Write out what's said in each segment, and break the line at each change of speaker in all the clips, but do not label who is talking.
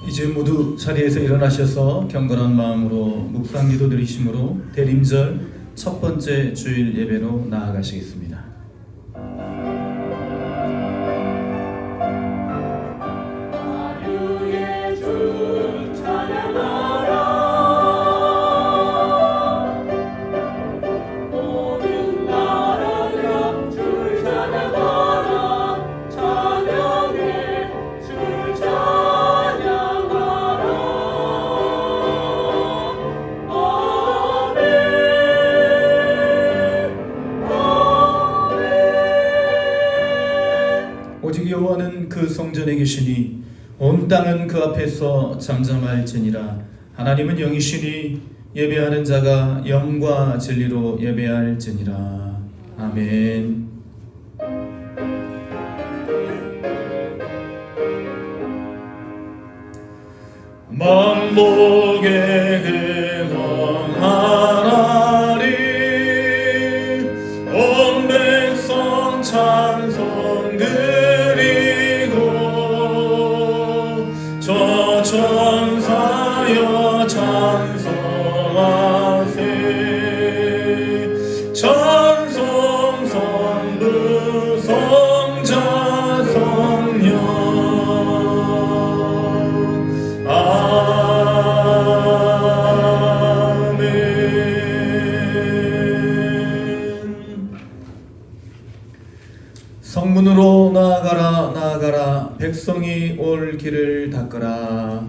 이제 모두 자리에서 일어나셔서 경건한 마음으로 묵상 기도 드리심으로 대림절 첫 번째 주일 예배로 나아가시겠습니다. 오직 여호와는 그 성전에 계시니 온 땅은 그 앞에서 잠잠할지니라. 하나님은 영이시니 예배하는 자가 영과 진리로 예배할지니라. 아멘. 만복의 근원하나니 온 백성 찬송 드리고 저 천사여 찬송하세. 찬송 성부 성자 성령 성문으로 나아가라 나아가라. 백성이 올 길을 닦으라.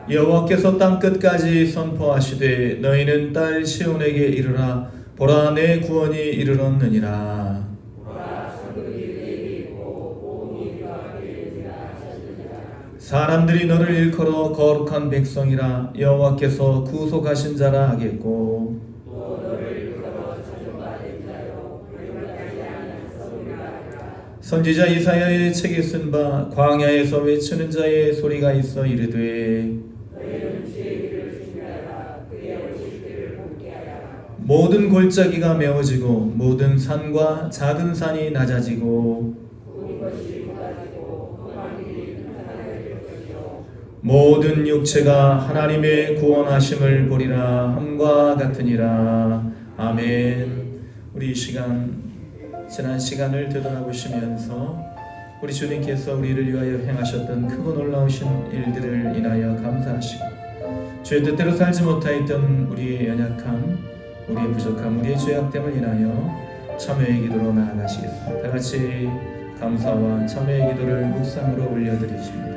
여호와께서 땅끝까지 선포하시되 너희는 딸 시온에게 이르라. 보라 내 구원이 이르렀느니라. 사람들이 너를 일컬어 거룩한 백성이라. 여호와께서 구속하신 자라 하겠고 선지자 이사야의 책에 쓴 바 광야에서 외치는 자의 소리가 있어 이르되 모든 골짜기가 메워지고 모든 산과 작은 산이 낮아지고 모든 육체가 하나님의 구원하심을 보리라 함과 같으니라. 아멘. 우리 이 시간 지난 시간을 되돌아보시면서 우리 주님께서 우리를 위하여 행하셨던 크고 놀라우신 일들을 인하여 감사하시고 주의 뜻대로 살지 못하였던 우리의 연약함, 우리의 부족함, 우리의 죄악됨을 인하여 참회의 기도로 나아가시겠습니다. 다 같이 감사와 참회의 기도를 묵상으로 올려드리십니다.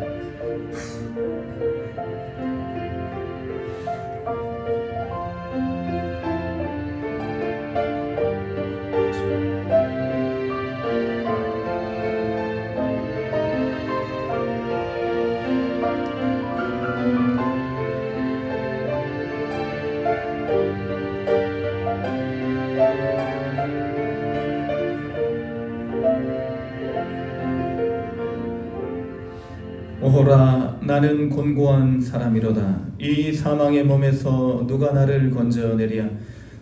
오호라 나는 곤고한 사람이로다. 이 사망의 몸에서 누가 나를 건져내랴.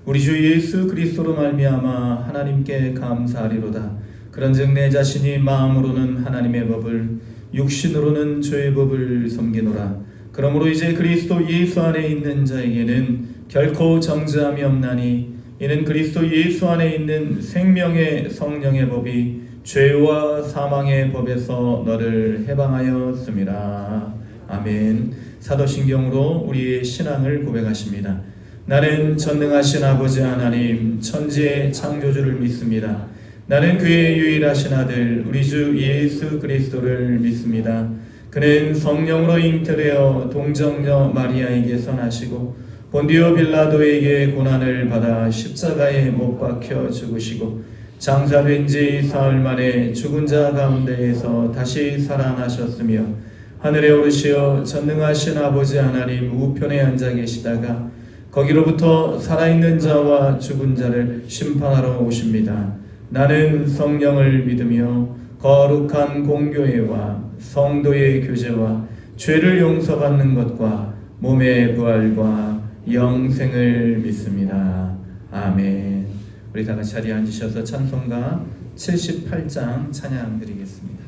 우리 주 예수 그리스도로 말미암아 하나님께 감사하리로다. 그런즉 내 자신이 마음으로는 하나님의 법을 육신으로는 죄의 법을 섬기노라. 그러므로 이제 그리스도 예수 안에 있는 자에게는 결코 정죄함이 없나니 이는 그리스도 예수 안에 있는 생명의 성령의 법이 죄와 사망의 법에서 너를 해방하였습니다. 아멘. 사도신경으로 우리의 신앙을 고백하십니다. 나는 전능하신 아버지 하나님 천지의 창조주를 믿습니다. 나는 그의 유일하신 아들 우리 주 예수 그리스도를 믿습니다. 그는 성령으로 잉태되어 동정녀 마리아에게서 나시고 본디오 빌라도에게 고난을 받아 십자가에 못 박혀 죽으시고 장사된 지 사흘 만에 죽은 자 가운데에서 다시 살아나셨으며 하늘에 오르시어 전능하신 아버지 하나님 우편에 앉아 계시다가 거기로부터 살아있는 자와 죽은 자를 심판하러 오십니다. 나는 성령을 믿으며 거룩한 공교회와 성도의 교제와 죄를 용서받는 것과 몸의 부활과 영생을 믿습니다. 아멘. 우리 다 같이 자리에 앉으셔서 찬송가 78장 찬양 드리겠습니다.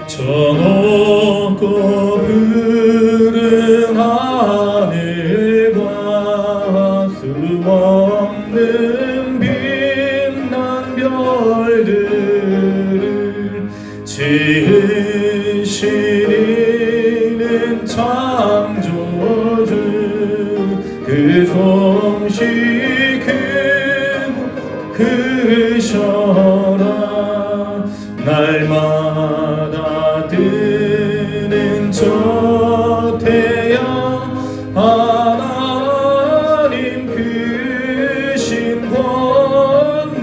저 높고 푸른 하늘과 수없는 빛난 별들을 지으신 이는 창조주 그 솜씨 크으셔라. 날마다 뜨는 저 태양 하나님 크신 권능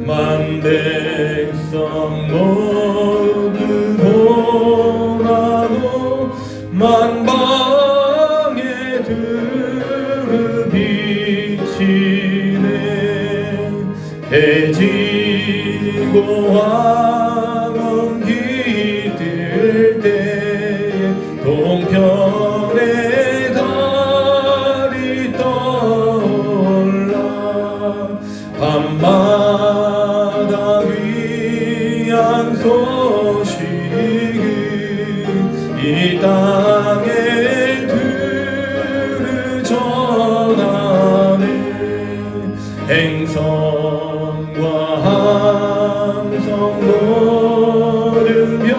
만 백성 모두 보나고 만방에 두루 비치네. 해지고 황혼 기뜰 때 동편에 달이 떠올라. 밤마다 귀한 소식을 이 땅에 두루 전하네. 행성과 항성 노름별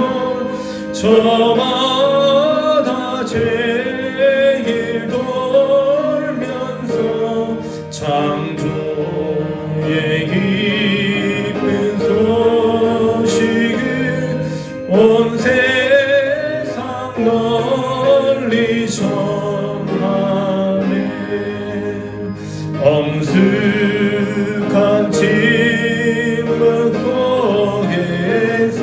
저마다 제일 돌면서 창조의 기쁜 소식을 온 세상 널리 전하네. 엄숙한 침묵 속에서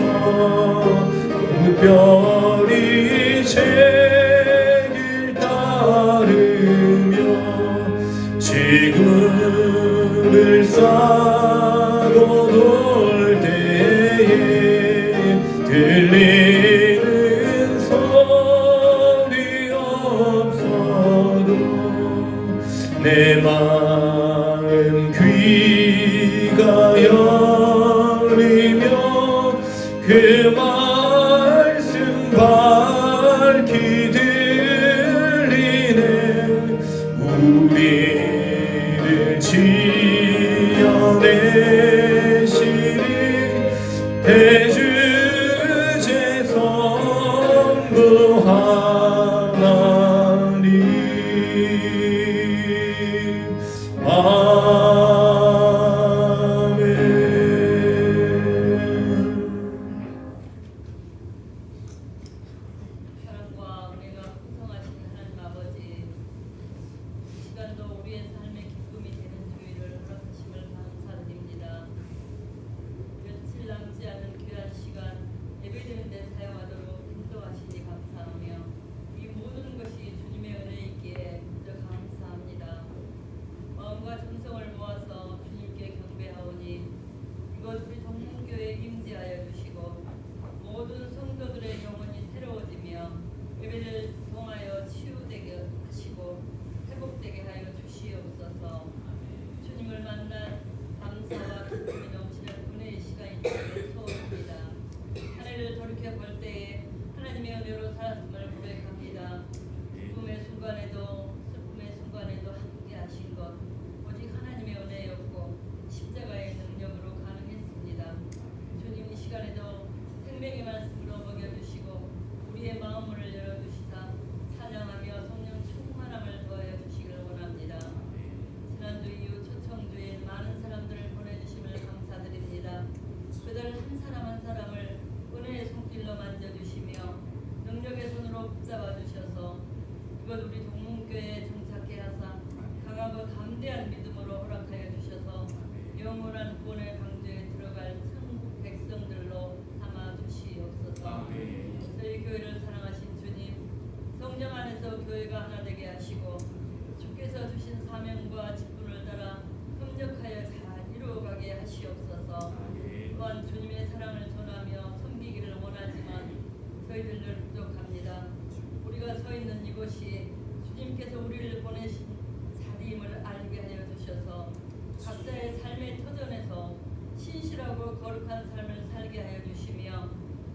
별이 제길 따르며 지구를 싸고 돌 때에 들리는 소리 없어도 내 마음 귀가 열리며 그 말씀 밝히 들리네. 우리를 지어내시니 대주제 선구하나니.
사랑과 은혜가 풍성하신 하나님 아버지, 이 시간도 우리의 삶의 기쁨이 되는 주일을 허락하심을 감사드립니다. 며칠 남지 않은 귀한 시간 예배드리는 데 사용하도록 인도하시니 감사하며 이 모든 것이 주님의 은혜이기에 먼저 감사합니다. 마음과 정성을 모아서 주님께 경배하오니 이것 우리 동문교회에 임재하여 주시고 모든 성도들의 영혼이 새로워지며 예배를 통하여 치유되게 하시고 회복되게 하여 주시옵소서. 주님을 만난 감사와 기쁨이 넘치는 은혜의 시간이 되기를 소원합니다. 한 해를 돌이켜 볼 때에 하나님의 은혜로 살았음을 고백합니다. 기쁨의 순간에도 슬픔의 순간에도 함께 하신 것 오직 하나님의 은혜였고 십자가의 능력으로 가능했습니다. 주님 이 시간에도 생명의 말씀으로 먹여주시고 우리의 마음을 열어주시사 찬양하며 성령 충만함을 더하여 주시기를 원합니다. 지난주 이후 초청주에 많은 사람들을 보내주심을 감사드립니다. 그들 한 사람 한 사람을 은혜의 손길로 만져주시며 능력의 손으로 붙잡아 주셔서 이것 우리 동문교회에 정착해 하사 강하고 담대한 믿음으로 허락하여 주셔서 영원한 구원의 방주에 들어갈 천국 백성들로 삼아 주시옵소서. 저희 교회를 사랑하신 주님, 성령 안에서 교회가 하나 되게 하시고 주께서 주신 사명과 직분을 따라 협력하여 잘 이루어가게 사랑을 전하며 섬기기를 원하지만 저희들 늘 부족합니다. 우리가 서 있는 이곳이 주님께서 우리를 보내신 자리임을 알게 하여 주셔서 각자의 삶의 터전에서 신실하고 거룩한 삶을 살게 하여 주시며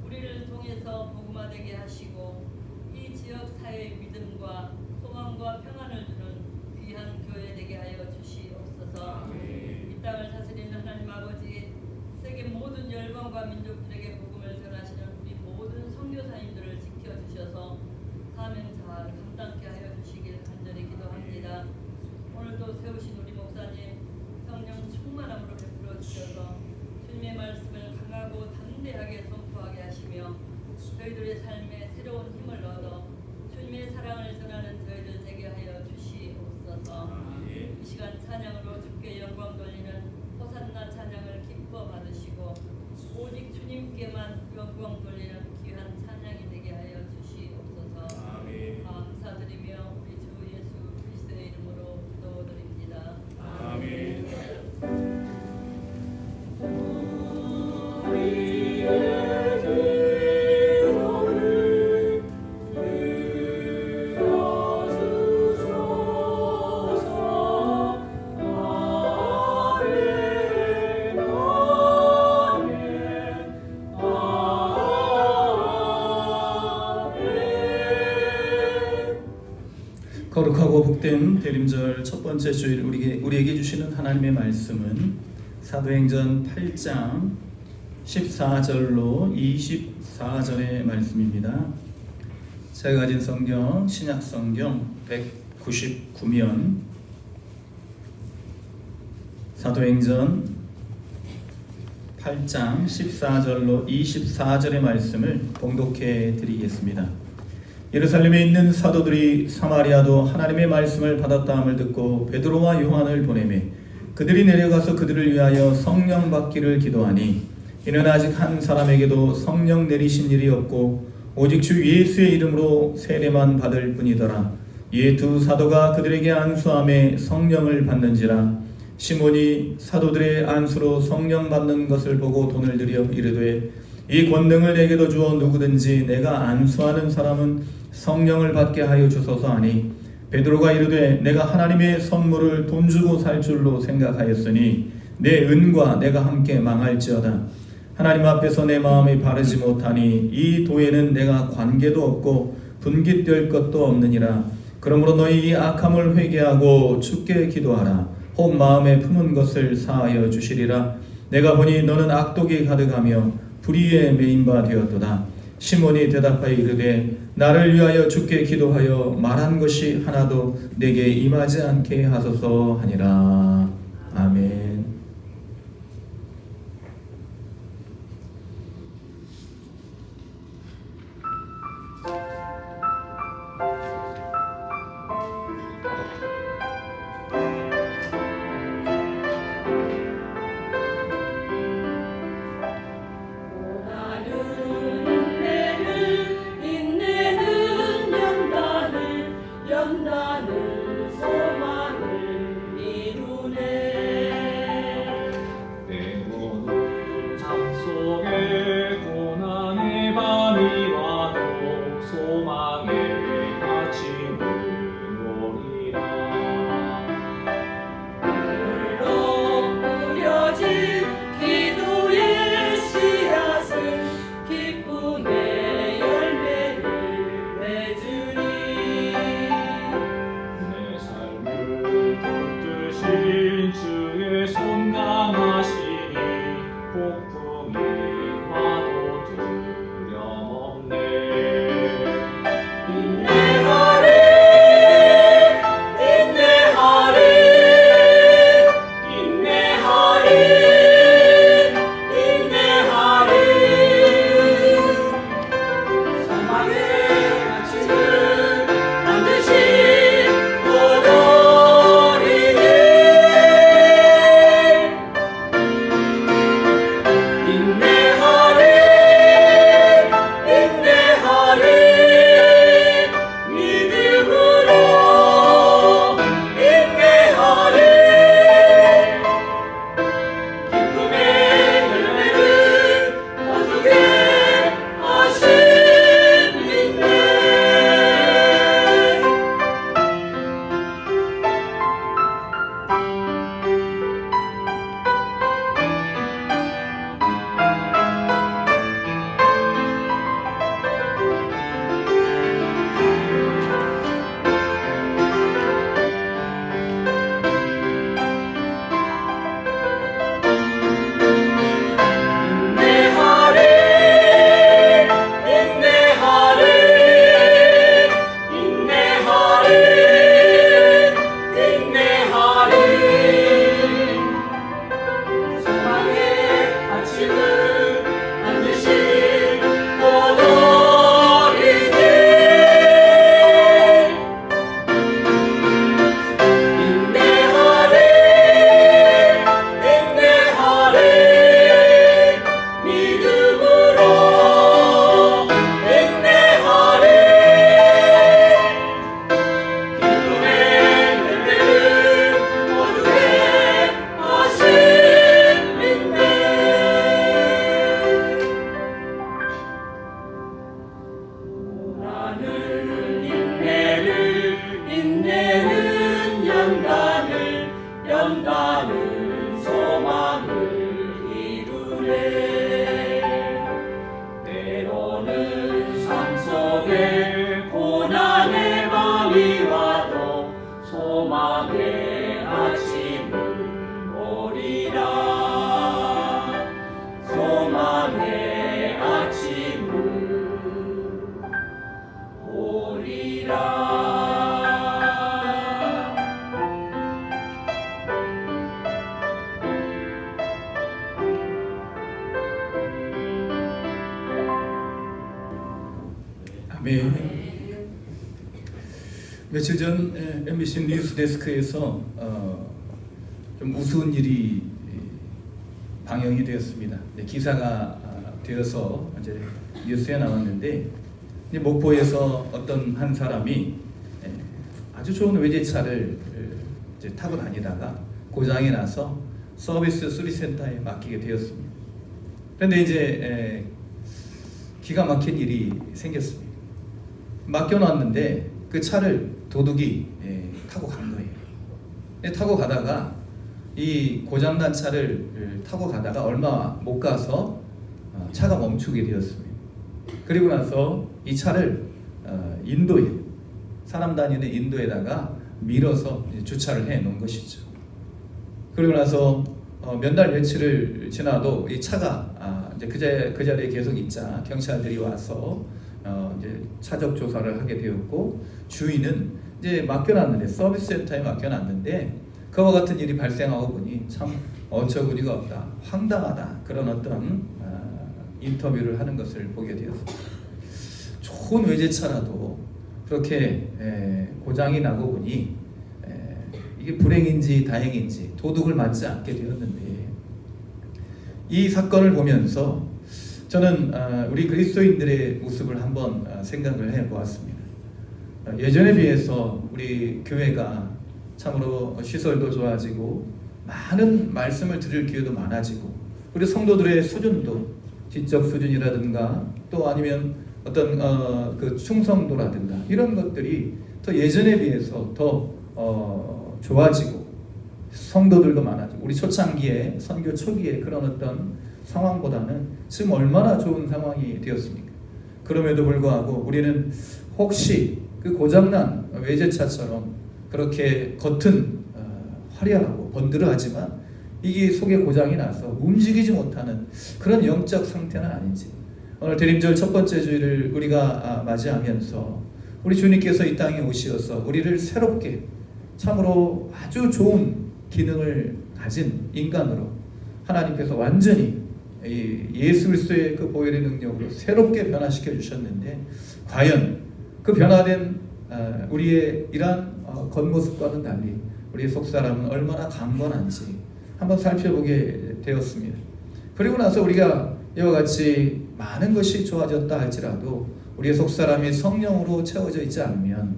우리를 통해서 복음화되게 하시고 이 지역 사회의 믿음과 소망과 평안을 주는 귀한 교회 되게 하여 주시옵소서. 이 땅을 다스리는 하나님 아버지, 세계 모든 열방과 민족들에게 복음을 전하시는 우리 모든 선교사님들을 지켜주셔서 사명 잘 감당케 하여 주시길 간절히 기도합니다. 오늘도 세우신 우리 목사님 성령 충만함으로 베풀어 주셔서 주님의 말씀을 강하고 담대하게 선포하게 하시며 저희들의 삶에 새로운 힘을 얻어 주님의 사랑을 전하는 저희들 되게 하여 주시옵소서. 이 시간 찬양으로 주께 영광 돌리는 호산나 찬양을 기뻐 받으시고 오직 주님께만 영광 돌리는 귀한 찬양이 되게 하여 주시옵소서. 감사드리며 우리 주 예수 그리스도의 이름으로 기도드립니다.
아멘.
거룩하고 복된 대림절 첫 번째 주일 우리에게 주시는 하나님의 말씀은 사도행전 8장 14절로 24절의 말씀입니다. 제가 가진 성경 신약성경 199면 사도행전 8장 14절로 24절의 말씀을 봉독해 드리겠습니다. 예루살렘에 있는 사도들이 사마리아도 하나님의 말씀을 받았다함을 듣고 베드로와 요한을 보내매 그들이 내려가서 그들을 위하여 성령 받기를 기도하니 이는 아직 한 사람에게도 성령 내리신 일이 없고 오직 주 예수의 이름으로 세례만 받을 뿐이더라. 이에 두 사도가 그들에게 안수함에 성령을 받는지라. 시몬이 사도들의 안수로 성령 받는 것을 보고 돈을 들여 이르되 이 권능을 내게도 주어 누구든지 내가 안수하는 사람은 성령을 받게 하여 주소서 하니 베드로가 이르되 내가 하나님의 선물을 돈 주고 살 줄로 생각하였으니 내 은과 내가 함께 망할지어다. 하나님 앞에서 내 마음이 바르지 못하니 이 도에는 내가 관계도 없고 분깃될 것도 없느니라. 그러므로 너희 이 악함을 회개하고 주께 기도하라. 혹 마음에 품은 것을 사하여 주시리라. 내가 보니 너는 악독이 가득하며 불의에 매인 바 되었도다. 시몬이 대답하여 이르되 나를 위하여 주께 기도하여 말한 것이 하나도 내게 임하지 않게 하소서 하니라. 아멘.
연단을 소망을 이루네. 많은 소망을 이루네. 때로는 삶 속에 고난의 밤이 와도 소망의 아침은 오리라. 소망의 아침은 오리라.
아멘. 며칠 전 MBC 뉴스데스크에서 좀 우스운 일이 방영이 되었습니다. 기사가 되어서 이제 뉴스에 나왔는데, 이제 목포에서 어떤 한 사람이 아주 좋은 외제차를 이제 타고 다니다가 고장이 나서 서비스 수리센터에 맡기게 되었습니다. 그런데 이제 기가 막힌 일이 생겼습니다. 맡겨놨는데 그 차를 도둑이 타고 간 거예요. 타고 가다가 이 고장난 차를 타고 가다가 얼마 못 가서 차가 멈추게 되었습니다. 그리고 나서 이 차를 인도에, 사람 다니는 인도에다가 밀어서 주차를 해 놓은 것이죠. 그리고 나서 몇 달 며칠을 지나도 이 차가 이제 그 자리에 계속 있자 경찰들이 와서 이제 차적 조사를 하게 되었고, 주인은 이제 맡겨놨는데, 서비스 센터에 맡겨놨는데 그와 같은 일이 발생하고 보니 참 어처구니가 없다, 황당하다, 그런 어떤 인터뷰를 하는 것을 보게 되었습니다. 좋은 외제차라도 그렇게 고장이 나고 보니 이게 불행인지 다행인지 도둑을 맞지 않게 되었는데, 이 사건을 보면서 저는 우리 그리스도인들의 모습을 한번 생각을 해보았습니다. 예전에 비해서 우리 교회가 참으로 시설도 좋아지고 많은 말씀을 들을 기회도 많아지고, 우리 성도들의 수준도, 지적 수준이라든가 또 아니면 어떤 그 충성도라든가 이런 것들이 더 예전에 비해서 더 좋아지고, 성도들도 많아지고, 우리 초창기에 선교 초기에 그런 어떤 상황보다는 지금 얼마나 좋은 상황이 되었습니까? 그럼에도 불구하고 우리는 혹시 그 고장난 외제차처럼 그렇게 겉은 화려하고 번들어하지만 이게 속에 고장이 나서 움직이지 못하는 그런 영적 상태는 아닌지, 오늘 대림절 첫 번째 주일을 우리가 맞이하면서 우리 주님께서 이 땅에 오시어서 우리를 새롭게, 참으로 아주 좋은 기능을 가진 인간으로 하나님께서 완전히 예수 그리스도의 그 보혈의 능력으로 새롭게 변화시켜 주셨는데, 과연 그 변화된 우리의 이러한 겉모습과는 달리 우리의 속사람은 얼마나 강건한지 한번 살펴보게 되었습니다. 그리고 나서 우리가 이와 같이 많은 것이 좋아졌다 할지라도 우리의 속사람이 성령으로 채워져 있지 않으면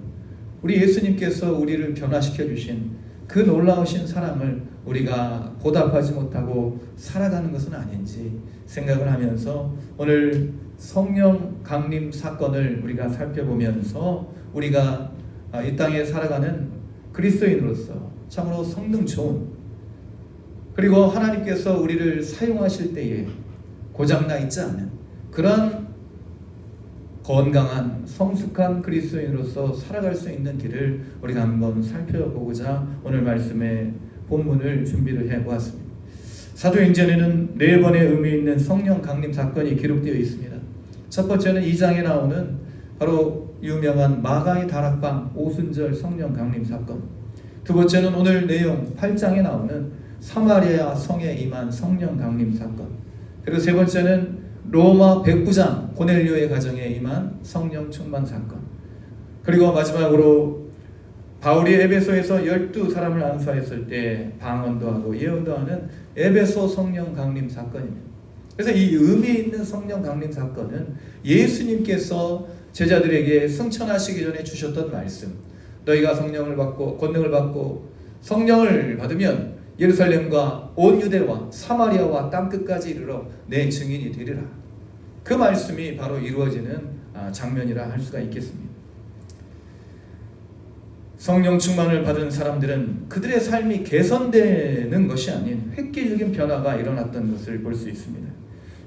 우리 예수님께서 우리를 변화시켜 주신 그 놀라우신 사랑을 우리가 보답하지 못하고 살아가는 것은 아닌지 생각을 하면서 오늘 성령 강림 사건을 우리가 살펴보면서 우리가 이 땅에 살아가는 그리스도인으로서 참으로 성능 좋은, 그리고 하나님께서 우리를 사용하실 때에 고장나 있지 않는 그런 건강한 성숙한 그리스도인으로서 살아갈 수 있는 길을 우리가 한번 살펴보고자 오늘 말씀의 본문을 준비를 해보았습니다. 사도행전에는 4번의 의미 있는 성령 강림 사건이 기록되어 있습니다. 첫 번째는 2장에 나오는 바로 유명한 마가의 다락방 오순절 성령 강림 사건, 두 번째는 오늘 내용 8장에 나오는 사마리아 성에 임한 성령 강림 사건, 그리고 세 번째는 로마 백부장 고넬료의 가정에 임한 성령 충만 사건, 그리고 마지막으로 바울이 에베소에서 12사람을 안수하였을 때 방언도 하고 예언도 하는 에베소 성령 강림 사건입니다. 그래서 이 의미 있는 성령 강림 사건은 예수님께서 제자들에게 승천하시기 전에 주셨던 말씀, 너희가 성령을 받고 권능을 받고 성령을 받으면 예루살렘과 온 유대와 사마리아와 땅끝까지 이르러 내 증인이 되리라. 그 말씀이 바로 이루어지는 장면이라 할 수가 있겠습니다. 성령 충만을 받은 사람들은 그들의 삶이 개선되는 것이 아닌 획기적인 변화가 일어났던 것을 볼 수 있습니다.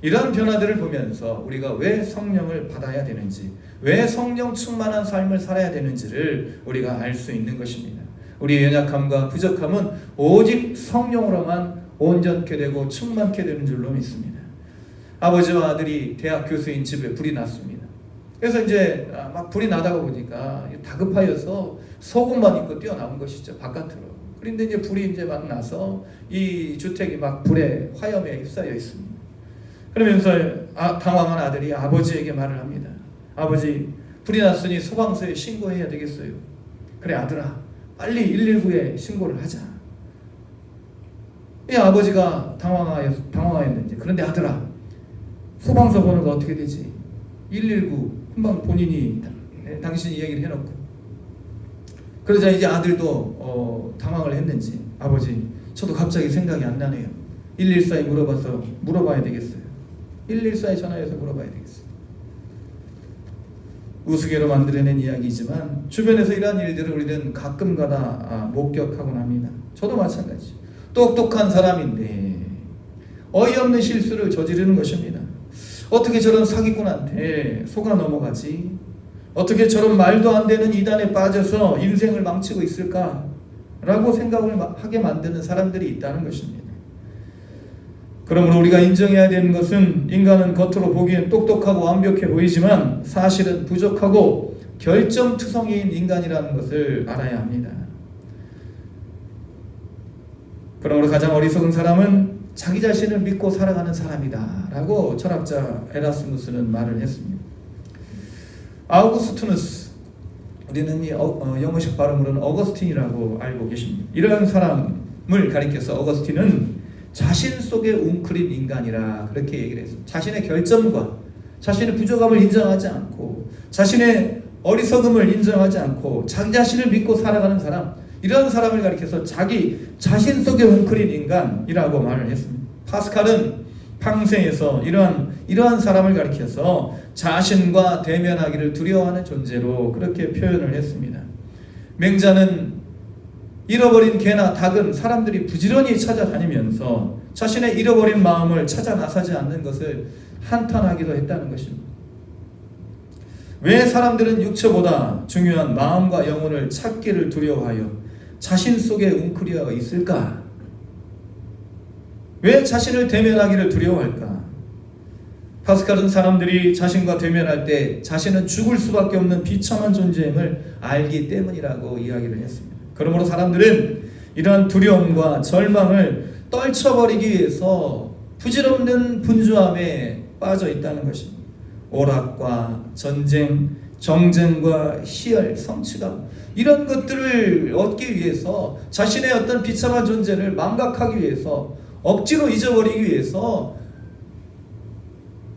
이러한 변화들을 보면서 우리가 왜 성령을 받아야 되는지, 왜 성령 충만한 삶을 살아야 되는지를 우리가 알 수 있는 것입니다. 우리의 연약함과 부족함은 오직 성령으로만 온전케 되고 충만케 되는 줄로 믿습니다. 아버지와 아들이 대학 교수인 집에 불이 났습니다. 그래서 이제 막 불이 나다가 보니까 다급하여서 속옷만 입고 뛰어나온 것이죠, 바깥으로. 그런데 이제 불이 이제 막 나서 이 주택이 막 불에 화염에 휩싸여 있습니다. 그러면서 당황한 아들이 아버지에게 말을 합니다. 아버지, 불이 났으니 소방서에 신고해야 되겠어요. 그래 아들아, 빨리 119에 신고를 하자. 이 아버지가 당황하였는지, 그런데 아들아, 소방서 번호가 어떻게 되지? 119 금방 본인이 당신이 얘기를 해놓고. 그러자 이제 아들도 당황을 했는지, 아버지 저도 갑자기 생각이 안 나네요. 114에 물어봐야 되겠어요. 114에 전화해서 물어봐야 되겠어요. 우스개로 만들어낸 이야기지만 주변에서 이러한 일들을 우리는 가끔가다 목격하곤 합니다. 저도 마찬가지죠. 똑똑한 사람인데 어이없는 실수를 저지르는 것입니다. 어떻게 저런 사기꾼한테 속아 넘어가지? 어떻게 저런 말도 안 되는 이단에 빠져서 인생을 망치고 있을까? 라고 생각을 하게 만드는 사람들이 있다는 것입니다. 그러므로 우리가 인정해야 되는 것은 인간은 겉으로 보기엔 똑똑하고 완벽해 보이지만 사실은 부족하고 결점투성이인 인간이라는 것을 알아야 합니다. 그러므로 가장 어리석은 사람은 자기 자신을 믿고 살아가는 사람이다 라고 철학자 에라스무스는 말을 했습니다. 아우구스투누스, 우리는 영어식 발음으로는 어거스틴이라고 알고 계십니다. 이런 사람을 가리켜서 어거스틴은 자신 속에 웅크린 인간이라 그렇게 얘기를 했습니다. 자신의 결점과 자신의 부족함을 인정하지 않고 자신의 어리석음을 인정하지 않고 자기 자신을 믿고 살아가는 사람, 이런 사람을 가리켜서 자기 자신 속에 웅크린 인간이라고 말을 했습니다. 파스칼은 팡생에서 이러한 사람을 가리켜서 자신과 대면하기를 두려워하는 존재로 그렇게 표현을 했습니다. 맹자는 잃어버린 개나 닭은 사람들이 부지런히 찾아다니면서 자신의 잃어버린 마음을 찾아 나서지 않는 것을 한탄하기도 했다는 것입니다. 왜 사람들은 육체보다 중요한 마음과 영혼을 찾기를 두려워하여 자신 속에 웅크려 있을까? 왜 자신을 대면하기를 두려워할까? 파스칼은 사람들이 자신과 대면할 때 자신은 죽을 수밖에 없는 비참한 존재임을 알기 때문이라고 이야기를 했습니다. 그러므로 사람들은 이러한 두려움과 절망을 떨쳐버리기 위해서 부질없는 분주함에 빠져 있다는 것입니다. 오락과 전쟁, 정쟁과 희열, 성취감, 이런 것들을 얻기 위해서 자신의 어떤 비참한 존재를 망각하기 위해서 억지로 잊어버리기 위해서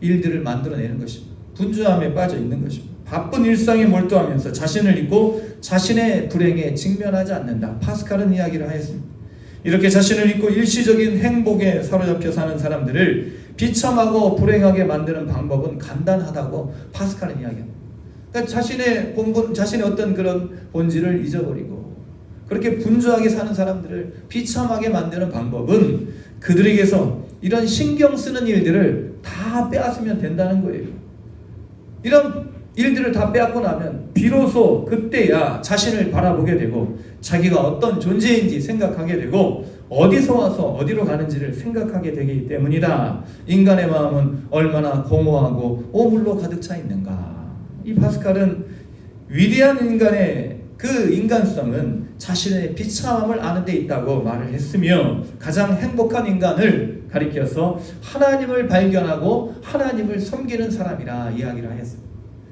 일들을 만들어내는 것입니다. 분주함에 빠져 있는 것입니다. 바쁜 일상에 몰두하면서 자신을 잊고 자신의 불행에 직면하지 않는다. 파스칼은 이야기를 하였습니다. 이렇게 자신을 잊고 일시적인 행복에 사로잡혀 사는 사람들을 비참하고 불행하게 만드는 방법은 간단하다고 파스칼은 이야기합니다. 그러니까 자신의 본분, 자신의 어떤 그런 본질을 잊어버리고 그렇게 분주하게 사는 사람들을 비참하게 만드는 방법은 그들에게서 이런 신경 쓰는 일들을 다 빼앗으면 된다는 거예요. 이런 일들을 다 빼앗고 나면 비로소 그때야 자신을 바라보게 되고 자기가 어떤 존재인지 생각하게 되고 어디서 와서 어디로 가는지를 생각하게 되기 때문이다. 인간의 마음은 얼마나 공허하고 오물로 가득 차 있는가. 이 파스칼은 위대한 인간의 그 인간성은 자신의 비참함을 아는 데 있다고 말을 했으며 가장 행복한 인간을 가리켜서 하나님을 발견하고 하나님을 섬기는 사람이라 이야기를 하였습니다.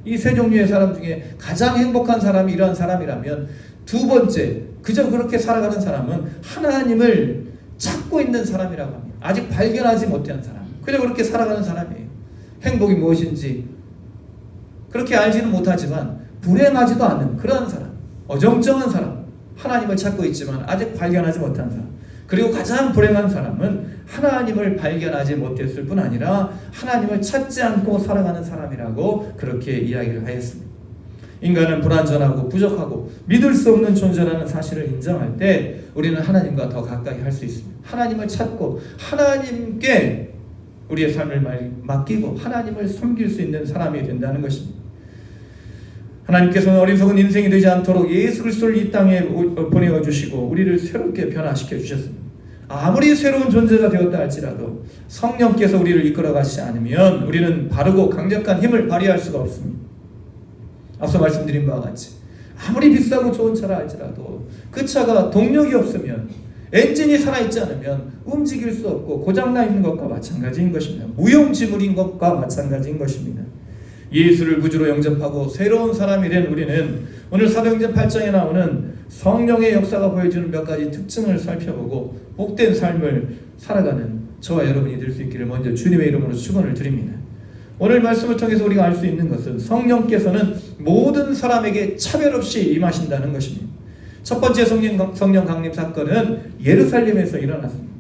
이 세 종류의 사람 중에 가장 행복한 사람이 이러한 사람이라면 두 번째, 그저 그렇게 살아가는 사람은 하나님을 찾고 있는 사람이라고 합니다. 아직 발견하지 못한 사람, 그저 그렇게 살아가는 사람이에요. 행복이 무엇인지 그렇게 알지는 못하지만 불행하지도 않는 그러한 사람, 어정쩡한 사람, 하나님을 찾고 있지만 아직 발견하지 못한 사람. 그리고 가장 불행한 사람은 하나님을 발견하지 못했을 뿐 아니라 하나님을 찾지 않고 살아가는 사람이라고 그렇게 이야기를 하였습니다. 인간은 불완전하고 부족하고 믿을 수 없는 존재라는 사실을 인정할 때 우리는 하나님과 더 가까이 할 수 있습니다. 하나님을 찾고 하나님께 우리의 삶을 맡기고 하나님을 섬길 수 있는 사람이 된다는 것입니다. 하나님께서는 어리석은 인생이 되지 않도록 예수 그리스도를 이 땅에 보내어 주시고 우리를 새롭게 변화시켜 주셨습니다. 아무리 새로운 존재가 되었다 할지라도 성령께서 우리를 이끌어 가시지 않으면 우리는 바르고 강력한 힘을 발휘할 수가 없습니다. 앞서 말씀드린 바와 같이 아무리 비싸고 좋은 차라 할지라도 그 차가 동력이 없으면, 엔진이 살아있지 않으면 움직일 수 없고 고장나 있는 것과 마찬가지인 것입니다. 무용지물인 것과 마찬가지인 것입니다. 예수를 구주로 영접하고 새로운 사람이 된 우리는 오늘 사도행전 8장에 나오는 성령의 역사가 보여주는 몇 가지 특징을 살펴보고 복된 삶을 살아가는 저와 여러분이 될 수 있기를 먼저 주님의 이름으로 축원을 드립니다. 오늘 말씀을 통해서 우리가 알 수 있는 것은 성령께서는 모든 사람에게 차별 없이 임하신다는 것입니다. 첫 번째 성령 강림 사건은 예루살렘에서 일어났습니다.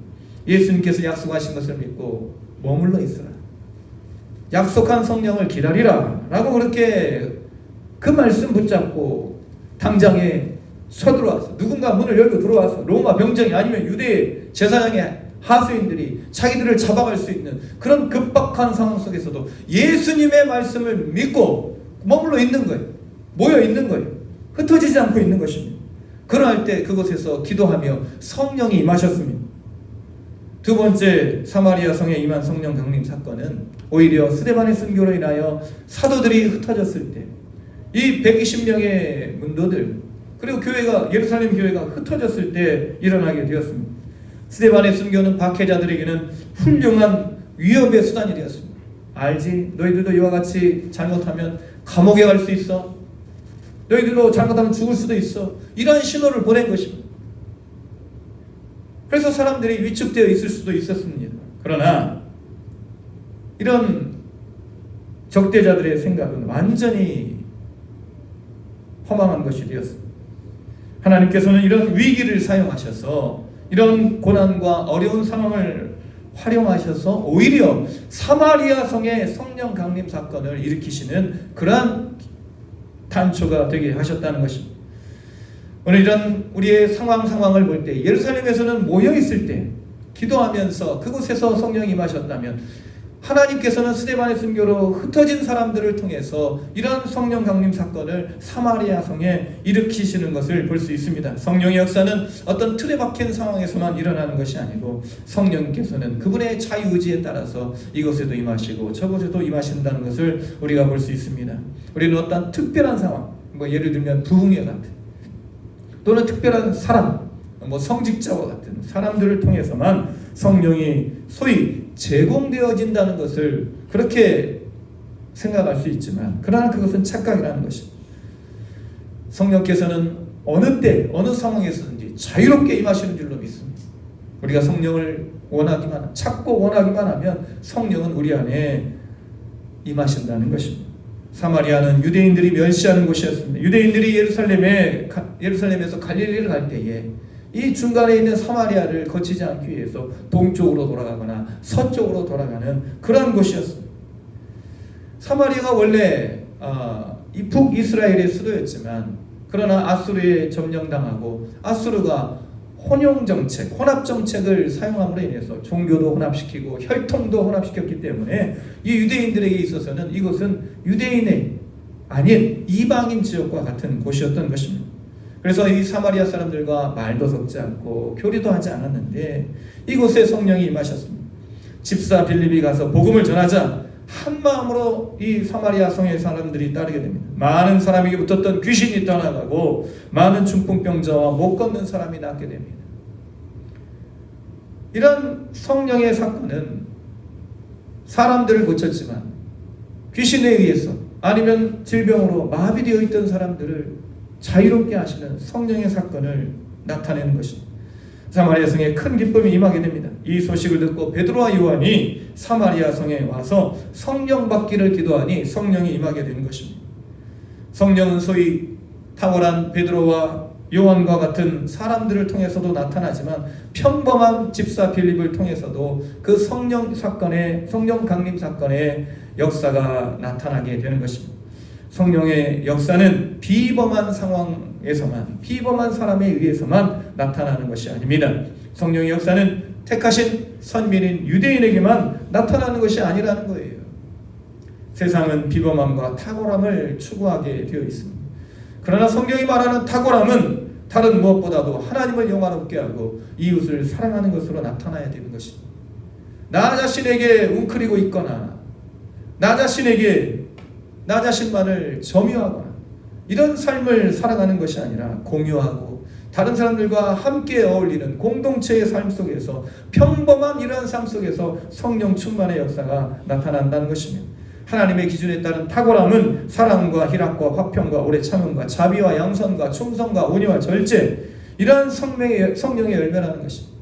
예수님께서 약속하신 것을 믿고 머물러 있으라, 약속한 성령을 기다리라 라고 그렇게 그 말씀 붙잡고 당장에 서들어와서 누군가 문을 열고 들어와서 로마 병정이 아니면 유대 제사장의 하수인들이 자기들을 잡아갈 수 있는 그런 급박한 상황 속에서도 예수님의 말씀을 믿고 머물러 있는 거예요. 모여 있는 거예요. 흩어지지 않고 있는 것입니다. 그러할 때 그곳에서 기도하며 성령이 임하셨습니다. 두 번째 사마리아 성에 임한 성령 강림 사건은 오히려 스데반의 순교로 인하여 사도들이 흩어졌을 때 이 120명의 문도들 그리고 예루살렘 교회가 흩어졌을 때 일어나게 되었습니다. 스데반의 순교는 박해자들에게는 훌륭한 위협의 수단이 되었습니다. 알지? 너희들도 이와 같이 잘못하면 감옥에 갈 수 있어. 너희들도 잘못하면 죽을 수도 있어. 이런 신호를 보낸 것입니다. 그래서 사람들이 위축되어 있을 수도 있었습니다. 그러나 이런 적대자들의 생각은 완전히 허망한 것이 되었습니다. 하나님께서는 이런 위기를 사용하셔서 이런 고난과 어려운 상황을 활용하셔서 오히려 사마리아 성의 성령 강림 사건을 일으키시는 그러한 단초가 되게 하셨다는 것입니다. 오늘 이런 우리의 상황을 볼 때 예루살렘에서는 모여 있을 때 기도하면서 그곳에서 성령이 임하셨다면 하나님께서는 스데반의 순교로 흩어진 사람들을 통해서 이런 성령 강림 사건을 사마리아 성에 일으키시는 것을 볼 수 있습니다. 성령의 역사는 어떤 틀에 박힌 상황에서만 일어나는 것이 아니고 성령께서는 그분의 자유의지에 따라서 이곳에도 임하시고 저곳에도 임하신다는 것을 우리가 볼 수 있습니다. 우리는 어떤 특별한 상황, 예를 들면 부흥회 같은 또는 특별한 사람, 성직자와 같은 사람들을 통해서만 성령이 소위 제공되어진다는 것을 그렇게 생각할 수 있지만 그러나 그것은 착각이라는 것입니다. 성령께서는 어느 때 어느 상황에서든지 자유롭게 임하시는 줄로 믿습니다. 우리가 성령을 찾고 원하기만 하면 성령은 우리 안에 임하신다는 것입니다. 사마리아는 유대인들이 멸시하는 곳이었습니다. 유대인들이 예루살렘에서 갈릴리를 갈 때에 이 중간에 있는 사마리아를 거치지 않기 위해서 동쪽으로 돌아가거나 서쪽으로 돌아가는 그런 곳이었습니다. 사마리아가 원래 북이스라엘의 수도였지만 그러나 아수르에 점령당하고 아수르가 혼합정책을 사용함으로 인해서 종교도 혼합시키고 혈통도 혼합시켰기 때문에 이 유대인들에게 있어서는 이곳은 유대인의 아닌 이방인 지역과 같은 곳이었던 것입니다. 그래서 이 사마리아 사람들과 말도 섞지 않고 교류도 하지 않았는데 이곳에 성령이 임하셨습니다. 집사 빌립이 가서 복음을 전하자 한 마음으로 이 사마리아 성의 사람들이 따르게 됩니다. 많은 사람에게 붙었던 귀신이 떠나가고 많은 중풍병자와 못 걷는 사람이 낫게 됩니다. 이런 성령의 사건은 사람들을 고쳤지만 귀신에 의해서 아니면 질병으로 마비되어 있던 사람들을 자유롭게 하시는 성령의 사건을 나타내는 것입니다. 사마리아 성에 큰 기쁨이 임하게 됩니다. 이 소식을 듣고 베드로와 요한이 사마리아 성에 와서 성령 받기를 기도하니 성령이 임하게 되는 것입니다. 성령은 소위 탁월한 베드로와 요한과 같은 사람들을 통해서도 나타나지만 평범한 집사 빌립을 통해서도 그 성령 강림 사건의 역사가 나타나게 되는 것입니다. 성령의 역사는 비범한 상황에서만, 비범한 사람에 의해서만 나타나는 것이 아닙니다. 성령의 역사는 택하신 선민인 유대인에게만 나타나는 것이 아니라는 거예요. 세상은 비범함과 탁월함을 추구하게 되어 있습니다. 그러나 성경이 말하는 탁월함은 다른 무엇보다도 하나님을 영화롭게 하고 이웃을 사랑하는 것으로 나타나야 되는 것입니다. 나 자신에게 웅크리고 있거나 나 자신만을 점유하거나 이런 삶을 살아가는 것이 아니라 공유하고 다른 사람들과 함께 어울리는 공동체의 삶 속에서 평범한 이러한 삶 속에서 성령 충만의 역사가 나타난다는 것입니다. 하나님의 기준에 따른 탁월함은 사랑과 희락과 화평과 오래 참음과 자비와 양선과 충성과 온유와 절제, 이러한 성령의 열매라는 것입니다.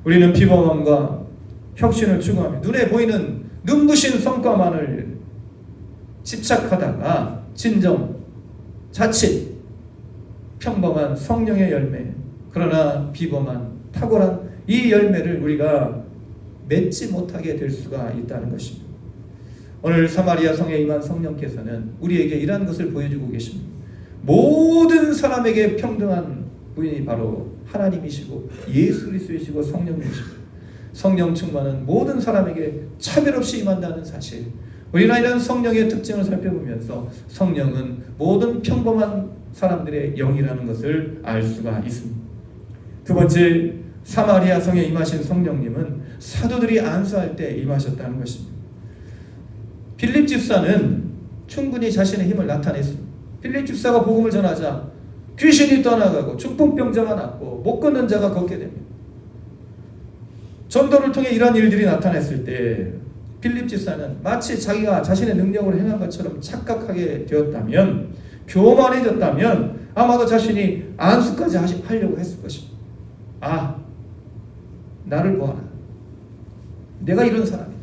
우리는 비범함과 혁신을 추구하며 눈에 보이는 눈부신 성과만을 집착하다가 진정, 자칫 평범한 성령의 열매, 그러나 비범한 탁월한 이 열매를 우리가 맺지 못하게 될 수가 있다는 것입니다. 오늘 사마리아 성에 임한 성령께서는 우리에게 이러한 것을 보여주고 계십니다. 모든 사람에게 평등한 분이 바로 하나님이시고 예수 그리스도이시고 성령이시고, 성령 충만은 모든 사람에게 차별 없이 임한다는 사실, 우리가 이런 성령의 특징을 살펴보면서 성령은 모든 평범한 사람들의 영이라는 것을 알 수가 있습니다. 두 번째, 사마리아 성에 임하신 성령님은 사도들이 안수할 때 임하셨다는 것입니다. 빌립 집사는 충분히 자신의 힘을 나타냈습니다. 빌립 집사가 복음을 전하자 귀신이 떠나가고 중풍병자가 낫고 못 걷는 자가 걷게 됩니다. 전도를 통해 이러한 일들이 나타났을 때 빌립 집사는 마치 자기가 자신의 능력으로 행한 것처럼 착각하게 되었다면, 교만해졌다면 아마도 자신이 안수까지 하려고 했을 것입니다. 아, 나를 보아라, 내가 이런 사람이다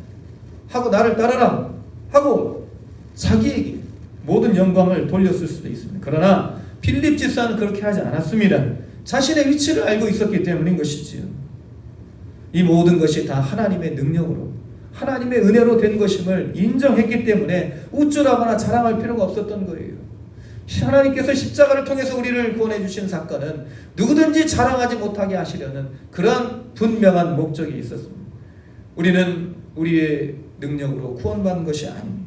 하고 나를 따르라 하고 자기에게 모든 영광을 돌렸을 수도 있습니다. 그러나 빌립 집사는 그렇게 하지 않았습니다. 자신의 위치를 알고 있었기 때문인 것이지요. 이 모든 것이 다 하나님의 능력으로, 하나님의 은혜로 된 것임을 인정했기 때문에 우쭐하거나 자랑할 필요가 없었던 거예요. 하나님께서 십자가를 통해서 우리를 구원해 주신 사건은 누구든지 자랑하지 못하게 하시려는 그러한 분명한 목적이 있었습니다. 우리는 우리의 능력으로 구원받은 것이 아닙니다.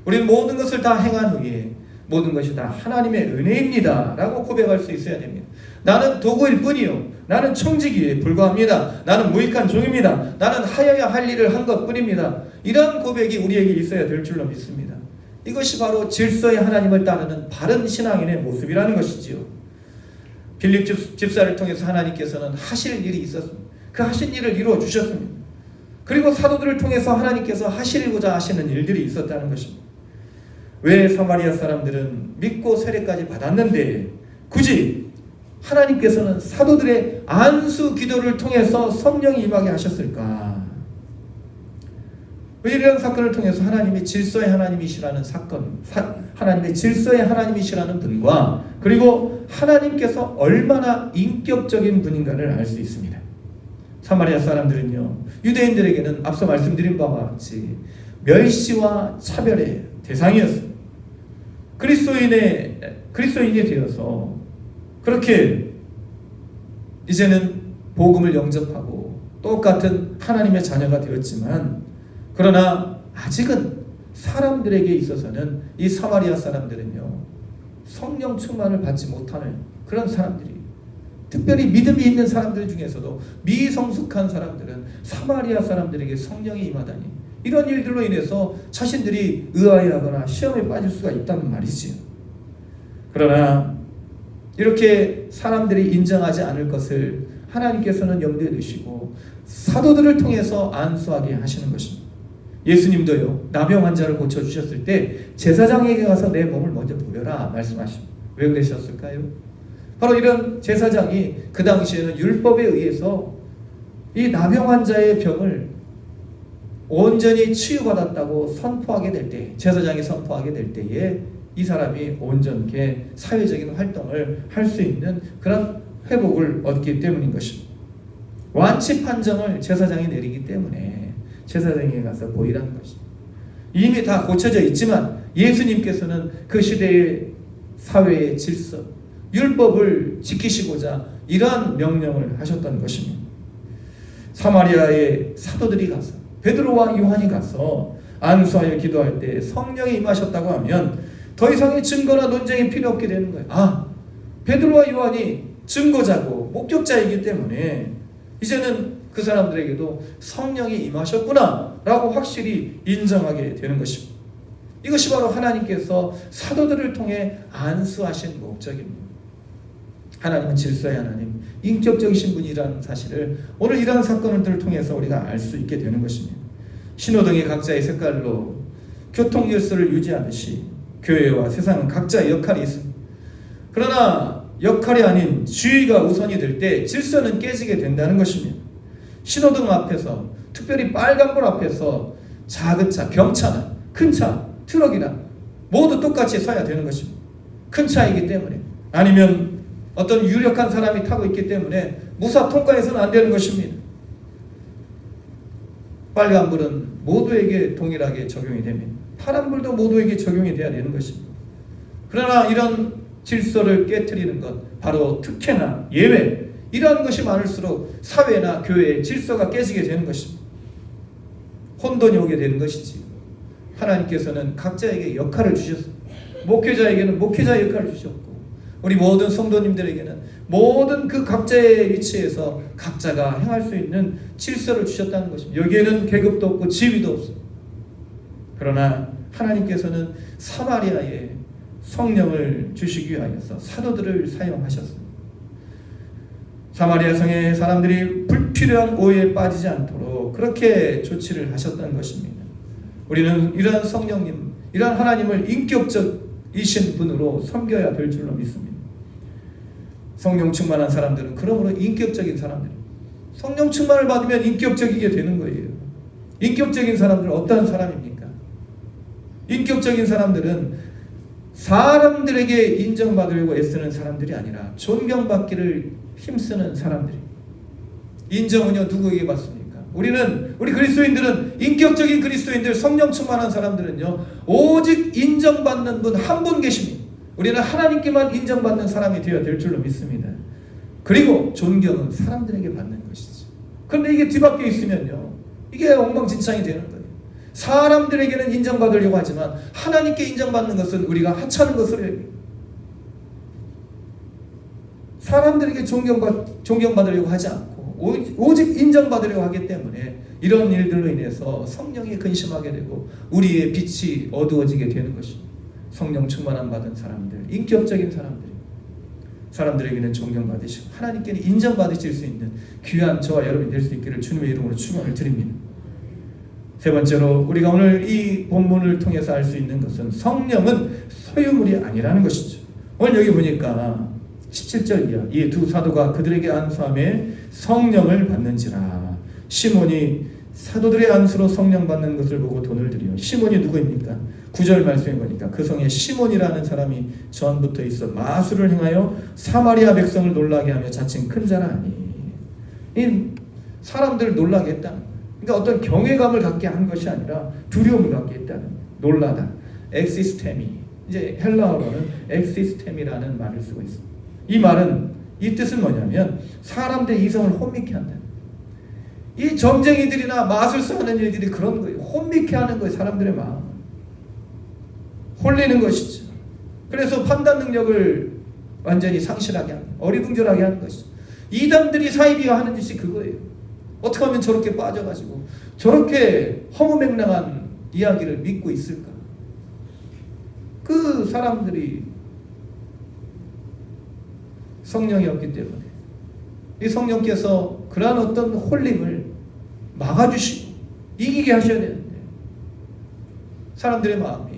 우리는 모든 것을 다 행한 후에 모든 것이 다 하나님의 은혜입니다 라고 고백할 수 있어야 됩니다. 나는 도구일 뿐이요, 나는 청지기에 불과합니다, 나는 무익한 종입니다, 나는 하여야 할 일을 한 것뿐입니다. 이런 고백이 우리에게 있어야 될 줄로 믿습니다. 이것이 바로 질서의 하나님을 따르는 바른 신앙인의 모습이라는 것이지요. 빌립 집사를 통해서 하나님께서는 하실 일이 있었습니다. 그 하신 일을 이루어 주셨습니다. 그리고 사도들을 통해서 하나님께서 하시고자 하시는 일들이 있었다는 것입니다. 왜 사마리아 사람들은 믿고 세례까지 받았는데 굳이 하나님께서는 사도들의 안수 기도를 통해서 성령이 임하게 하셨을까? 왜 이런 사건을 통해서 하나님의 질서의 하나님이시라는 사건, 하나님의 질서의 하나님이시라는 분과 그리고 하나님께서 얼마나 인격적인 분인가를 알 수 있습니다. 사마리아 사람들은요, 유대인들에게는 앞서 말씀드린 바와 같이 멸시와 차별의 대상이었습니다. 그리스도인이 되어서 그렇게 이제는 복음을 영접하고 똑같은 하나님의 자녀가 되었지만, 그러나 아직은 사람들에게 있어서는 이 사마리아 사람들은요, 성령 충만을 받지 못하는 그런 사람들이, 특별히 믿음이 있는 사람들 중에서도 미성숙한 사람들은 사마리아 사람들에게 성령이 임하다니, 이런 일들로 인해서 자신들이 의아해하거나 시험에 빠질 수가 있다는 말이지요. 그러나 이렇게 사람들이 인정하지 않을 것을 하나님께서는 염두에 두시고 사도들을 통해서 안수하게 하시는 것입니다. 예수님도요, 나병 환자를 고쳐주셨을 때 제사장에게 가서 내 몸을 먼저 보여라 말씀하십니다. 왜 그러셨을까요? 바로 이런 제사장이 그 당시에는 율법에 의해서 이 나병 환자의 병을 온전히 치유받았다고 선포하게 될 때, 제사장이 선포하게 될 때에 이 사람이 온전케 사회적인 활동을 할 수 있는 그런 회복을 얻기 때문인 것입니다. 완치 판정을 제사장이 내리기 때문에 제사장에게 가서 보이라는 것입니다. 이미 다 고쳐져 있지만 예수님께서는 그 시대의 사회의 질서, 율법을 지키시고자 이러한 명령을 하셨던 것입니다. 사마리아의 사도들이 가서, 베드로와 요한이 가서 안수하여 기도할 때 성령이 임하셨다고 하면 더 이상의 증거나 논쟁이 필요 없게 되는 거예요. 베드로와 요한이 증거자고 목격자이기 때문에 이제는 그 사람들에게도 성령이 임하셨구나 라고 확실히 인정하게 되는 것입니다. 이것이 바로 하나님께서 사도들을 통해 안수하신 목적입니다. 하나님은 질서의 하나님, 인격적이신 분이라는 사실을 오늘 이러한 사건들을 통해서 우리가 알 수 있게 되는 것입니다. 신호등이 각자의 색깔로 교통 질서를 유지하듯이 교회와 세상은 각자의 역할이 있습니다. 그러나 역할이 아닌 주의가 우선이 될 때 질서는 깨지게 된다는 것입니다. 신호등 앞에서, 특별히 빨간불 앞에서 작은 차, 경차나 큰 차, 트럭이나 모두 똑같이 서야 되는 것입니다. 큰 차이기 때문에, 아니면 어떤 유력한 사람이 타고 있기 때문에 무사 통과해서는 안 되는 것입니다. 빨간불은 모두에게 동일하게 적용이 됩니다. 파란불도 모두에게 적용이 돼야 되는 것입니다. 그러나 이런 질서를 깨트리는 것, 바로 특혜나 예외, 이러한 것이 많을수록 사회나 교회의 질서가 깨지게 되는 것입니다. 혼돈이 오게 되는 것이지. 하나님께서는 각자에게 역할을 주셨습니다. 목회자에게는 목회자의 역할을 주셨고, 우리 모든 성도님들에게는 모든 그 각자의 위치에서 각자가 행할 수 있는 질서를 주셨다는 것입니다. 여기에는 계급도 없고 지위도 없습니다. 그러나 하나님께서는 사마리아에 성령을 주시기 위하여서 사도들을 사용하셨습니다. 사마리아 성의 사람들이 불필요한 오해에 빠지지 않도록 그렇게 조치를 하셨다는 것입니다. 우리는 이러한 성령님, 이러한 하나님을 인격적이신 분으로 섬겨야 될 줄로 믿습니다. 성령 충만한 사람들은 그러므로 인격적인 사람들입니다. 성령 충만을 받으면 인격적이게 되는 거예요. 인격적인 사람들은 어떠한 사람입니까? 인격적인 사람들은 사람들에게 인정받으려고 애쓰는 사람들이 아니라 존경받기를 힘쓰는 사람들입니다. 인정은요, 누구에게 받습니까? 우리 그리스도인들은, 인격적인 그리스도인들, 성령 충만한 사람들은요, 오직 인정받는 분 한 분 계십니다. 우리는 하나님께만 인정받는 사람이 되어야 될 줄로 믿습니다. 그리고 존경은 사람들에게 받는 것이죠. 그런데 이게 뒤바뀌어 있으면요, 이게 엉망진창이 되는 거예요. 사람들에게는 인정받으려고 하지만 하나님께 인정받는 것은 우리가 하찮은 것으로 여깁니다. 사람들에게 존경받으려고 하지 않고 오직 인정받으려고 하기 때문에 이런 일들로 인해서 성령이 근심하게 되고 우리의 빛이 어두워지게 되는 것입니다. 성령 충만함 받은 사람들, 인격적인 사람들에게는 존경받으시고 하나님께는 인정받으실 수 있는 귀한 저와 여러분이 될 수 있기를 주님의 이름으로 축원을 드립니다. 세 번째로 우리가 오늘 이 본문을 통해서 알 수 있는 것은 성령은 소유물이 아니라는 것이죠. 오늘 여기 보니까 17절 이하, 이 두 사도가 그들에게 안수함에 성령을 받는지라. 시몬이 사도들의 안수로 성령 받는 것을 보고 돈을 들여. 시몬이 누구입니까? 9절 말씀에 보니까 그 성에 시몬이라는 사람이 전부터 있어 마술을 행하여 사마리아 백성을 놀라게 하며 자칭 큰 자라 하니. 이 사람들을 놀라게 했다는 거예요. 그러니까 어떤 경외감을 갖게 한 것이 아니라 두려움을 갖게 했다는 거예요. 놀라다. 엑시스테미. 이제 헬라어로는 엑시스템이라는 말을 쓰고 있습니다. 이 말은, 이 뜻은 뭐냐면 사람들의 이성을 혼미케 한다. 이 점쟁이들이나 마술사 하는 일들이 그런 거예요. 혼미케 하는 거예요. 사람들의 마음 홀리는 것이죠. 그래서 판단 능력을 완전히 상실하게 하는, 어리둥절하게 하는 것이죠. 이단들이 사이비가 하는 짓이 그거예요. 어떻게 하면 저렇게 빠져가지고 저렇게 허무맹랑한 이야기를 믿고 있을까? 그 사람들이 성령이 없기 때문에 이 성령께서 그러한 어떤 홀림을 막아주시고 이기게 하셔야 되는데, 사람들의 마음이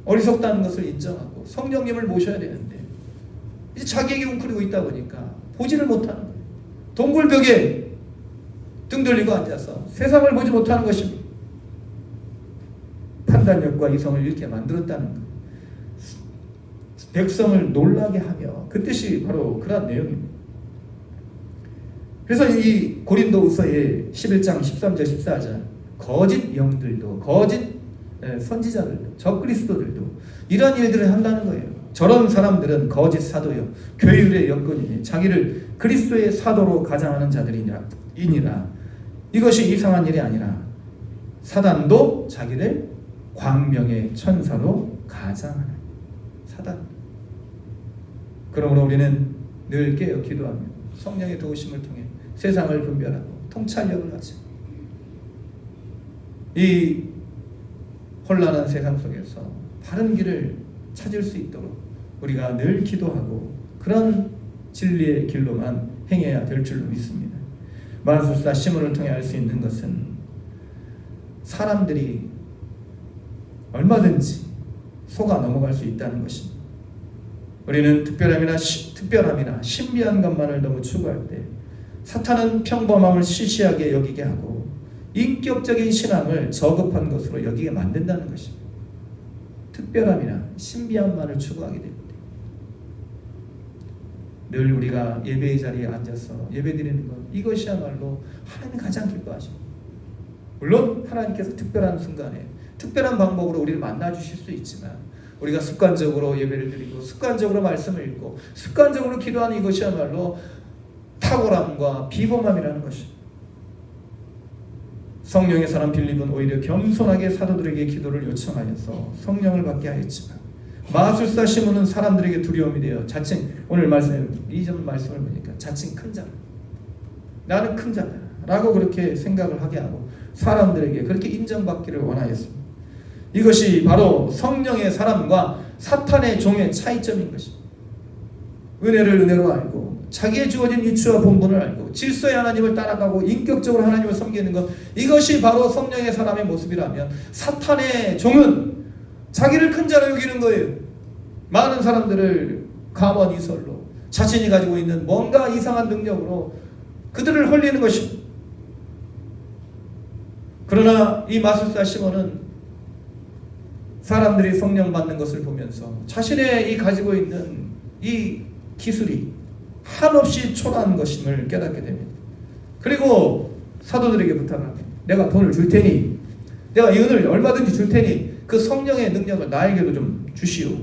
어리석다는 것을 인정하고 성령님을 모셔야 되는데 이제 자기에게 웅크리고 있다 보니까 보지를 못하는 거예요. 동굴벽에 등 돌리고 앉아서 세상을 보지 못하는 것입니다. 판단력과 이성을 잃게 만들었다는 것, 백성을 놀라게 하며, 그 뜻이 바로 그런 내용입니다. 그래서 이 고린도후서의 11장 13절 14절 거짓 영들도, 거짓 선지자들도 적그리스도들도 이런 일들을 한다는 거예요. 저런 사람들은 거짓 사도요 교율의 여건이니 자기를 그리스도의 사도로 가장하는 자들이니라. 이것이 이상한 일이 아니라 사단도 자기를 광명의 천사로 가장하는 사단. 그러므로 우리는 늘 깨어 기도하며 성령의 도우심을 통해 세상을 분별하고 통찰력을 가지고 이 혼란한 세상 속에서 바른 길을 찾을 수 있도록 우리가 늘 기도하고 그런 진리의 길로만 행해야 될 줄로 믿습니다. 마술사 시몬을 통해 알 수 있는 것은 사람들이 얼마든지 속아 넘어갈 수 있다는 것입니다. 우리는 특별함이나 신비한 것만을 너무 추구할 때 사탄은 평범함을 시시하게 여기게 하고 인격적인 신앙을 저급한 것으로 여기게 만든다는 것입니다. 특별함이나 신비함만을 추구하게 됩니다. 늘 우리가 예배의 자리에 앉아서 예배드리는 것, 이것이야말로 하나님이 가장 기뻐하십니다. 물론 하나님께서 특별한 순간에 특별한 방법으로 우리를 만나주실 수 있지만 우리가 습관적으로 예배를 드리고 습관적으로 말씀을 읽고 습관적으로 기도하는 이것이야말로 탁월함과 비범함이라는 것입니다. 성령의 사람 빌립은 오히려 겸손하게 사도들에게 기도를 요청하여서 성령을 받게 하였지만 마술사 시몬은 사람들에게 두려움이 되어 자칭 오늘 말씀 이전 말씀을 보니까 자칭 큰 자, 나는 큰 자다 라고 그렇게 생각을 하게 하고 사람들에게 그렇게 인정받기를 원하였습니다. 이것이 바로 성령의 사람과 사탄의 종의 차이점인 것입니다. 은혜를 은혜로 알고 자기의 주어진 위치와 본분을 알고 질서의 하나님을 따라가고 인격적으로 하나님을 섬기는 것, 이것이 바로 성령의 사람의 모습이라면 사탄의 종은 자기를 큰 자로 여기는 거예요. 많은 사람들을 가만이설로 자신이 가지고 있는 뭔가 이상한 능력으로 그들을 홀리는 것입니다. 그러나 이 마술사 시몬은 사람들이 성령 받는 것을 보면서 자신의 이 가지고 있는 이 기술이 한없이 초라한 것임을 깨닫게 됩니다. 그리고 사도들에게 부탁을 합니다. 내가 돈을 줄 테니, 내가 이 은을 얼마든지 줄 테니 그 성령의 능력을 나에게도 좀 주시오.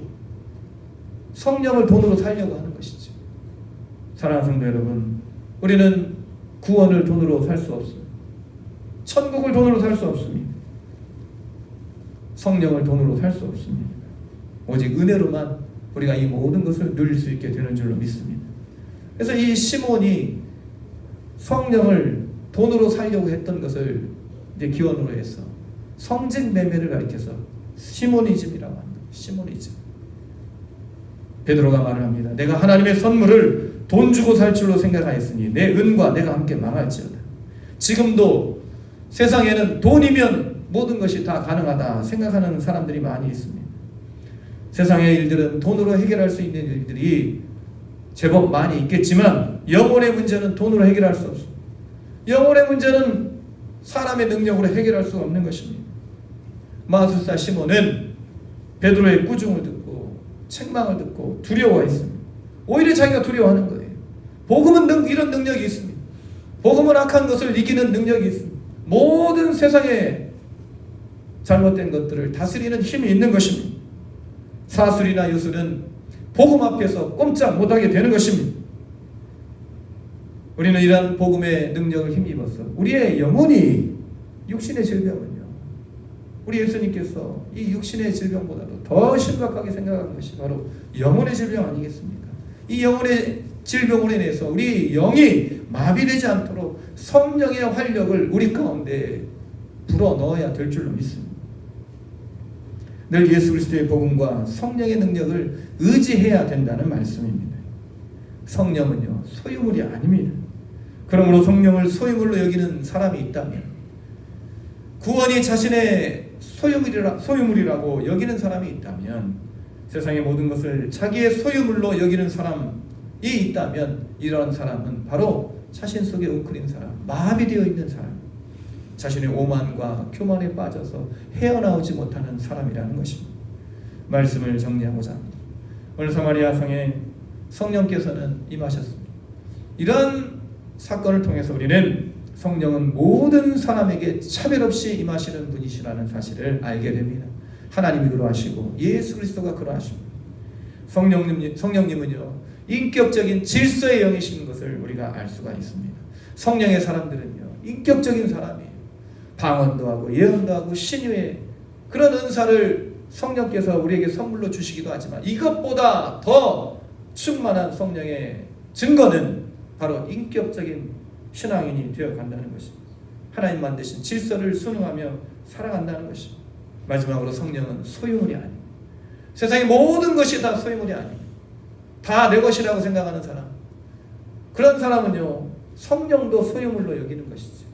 성령을 돈으로 살려고 하는 것이죠. 사랑하는 성도 여러분, 우리는 구원을 돈으로 살 수 없습니다. 천국을 돈으로 살 수 없습니다. 성령을 돈으로 살 수 없습니다. 오직 은혜로만 우리가 이 모든 것을 누릴 수 있게 되는 줄로 믿습니다. 그래서 이 시몬이 성령을 돈으로 살려고 했던 것을 이제 기원으로 해서 성직 매매를 가리켜서 시모니즘이라고 합니다. 시모니즘. 베드로가 말을 합니다. 내가 하나님의 선물을 돈 주고 살 줄로 생각하였으니 내 은과 내가 함께 망할지어다. 지금도 세상에는 돈이면 모든 것이 다 가능하다 생각하는 사람들이 많이 있습니다. 세상의 일들은 돈으로 해결할 수 있는 일들이 제법 많이 있겠지만 영혼의 문제는 돈으로 해결할 수 없습니다. 영혼의 문제는 사람의 능력으로 해결할 수 없는 것입니다. 마술사 시몬은 베드로의 꾸중을 듣고 책망을 듣고 두려워했습니다. 오히려 자기가 두려워하는 거예요. 복음은 이런 능력이 있습니다. 복음은 악한 것을 이기는 능력이 있습니다. 모든 세상에 잘못된 것들을 다스리는 힘이 있는 것입니다. 사술이나 유술은 복음 앞에서 꼼짝 못하게 되는 것입니다. 우리는 이러한 복음의 능력을 힘입어서 우리의 영혼이 육신의 질병은요, 우리 예수님께서 이 육신의 질병보다도 더 심각하게 생각한 것이 바로 영혼의 질병 아니겠습니까? 이 영혼의 질병으로 인해서 우리 영이 마비되지 않도록 성령의 활력을 우리 가운데 불어넣어야 될 줄로 믿습니다. 늘 예수 그리스도의 복음과 성령의 능력을 의지해야 된다는 말씀입니다. 성령은요, 소유물이 아닙니다. 그러므로 성령을 소유물로 여기는 사람이 있다면, 구원이 자신의 소유물이라고 여기는 사람이 있다면, 세상의 모든 것을 자기의 소유물로 여기는 사람이 있다면, 이런 사람은 바로 자신 속에 웅크린 사람, 마비되어 있는 사람, 자신의 오만과 교만에 빠져서 헤어나오지 못하는 사람이라는 것입니다. 말씀을 정리하고자 합니다. 오늘 사마리아 성에 성령께서는 임하셨습니다. 이런 사건을 통해서 우리는 성령은 모든 사람에게 차별 없이 임하시는 분이시라는 사실을 알게 됩니다. 하나님이 그러하시고 예수 그리스도가 그러하십니다. 성령님은요, 인격적인 질서의 영이신 것을 우리가 알 수가 있습니다. 성령의 사람들은요, 인격적인 사람이에요. 방언도 하고 예언도 하고 신유의 그런 은사를 성령께서 우리에게 선물로 주시기도 하지만, 이것보다 더 충만한 성령의 증거는 바로 인격적인 신앙인이 되어 간다는 것입니다. 하나님 만드신 질서를 순응하며 살아간다는 것입니다. 마지막으로 성령은 소유물이 아닙니다. 세상의 모든 것이 다 소유물이 아닙니다. 다 내 것이라고 생각하는 사람, 그런 사람은요, 성령도 소유물로 여기는 것이죠.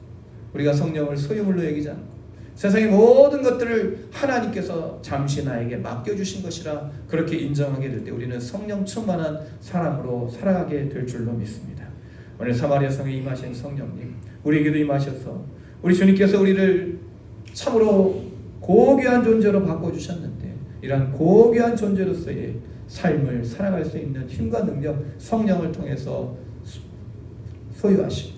우리가 성령을 소유물로 여기지 않고 세상의 모든 것들을 하나님께서 잠시 나에게 맡겨주신 것이라 그렇게 인정하게 될 때 우리는 성령 충만한 사람으로 살아가게 될 줄로 믿습니다. 오늘 사마리아 성에 임하신 성령님, 우리에게도 임하셔서 우리 주님께서 우리를 참으로 고귀한 존재로 바꿔주셨는데, 이러한 고귀한 존재로서의 삶을 살아갈 수 있는 힘과 능력, 성령을 통해서 소유하시고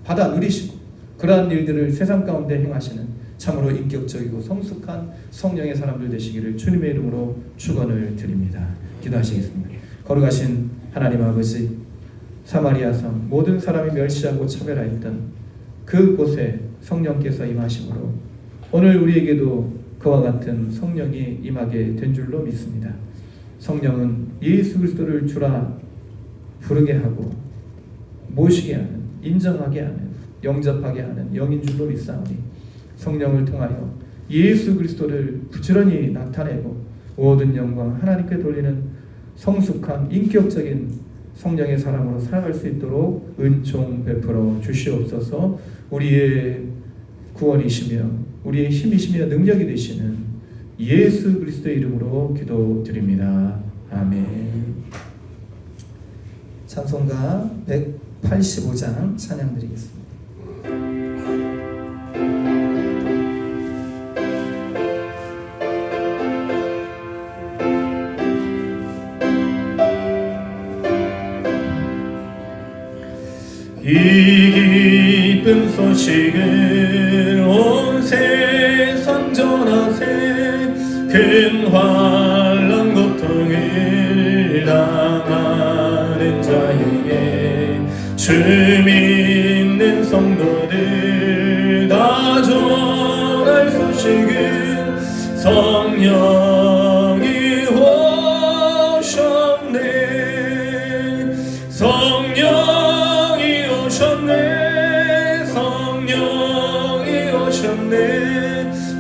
받아 누리시고 그러한 일들을 세상 가운데 행하시는 참으로 인격적이고 성숙한 성령의 사람들 되시기를 주님의 이름으로 축원을 드립니다. 기도하시겠습니다. 거룩하신 하나님 아버지, 사마리아 성 모든 사람이 멸시하고 차별하였던 그곳에 성령께서 임하심으로 오늘 우리에게도 그와 같은 성령이 임하게 된 줄로 믿습니다. 성령은 예수 그리스도를 주라 부르게 하고 모시게 하는, 인정하게 하는, 영접하게 하는 영인 줄로 믿사오니 성령을 통하여 예수 그리스도를 부지런히 나타내고 모든 영광 하나님께 돌리는 성숙한 인격적인 성령의 사람으로 살아갈 수 있도록 은총 베풀어 주시옵소서. 우리의 구원이시며 우리의 힘이시며 능력이 되시는 예수 그리스도의 이름으로 기도드립니다. 아멘. 찬송가 185장 찬양 드리겠습니다. 이 기쁜 소식을 온 세상 전하세. 큰 환난 고통을 당하는 자에게 주 믿는 성도들 다 전할 소식은 성령이 오셨네. 성령이 오셨네.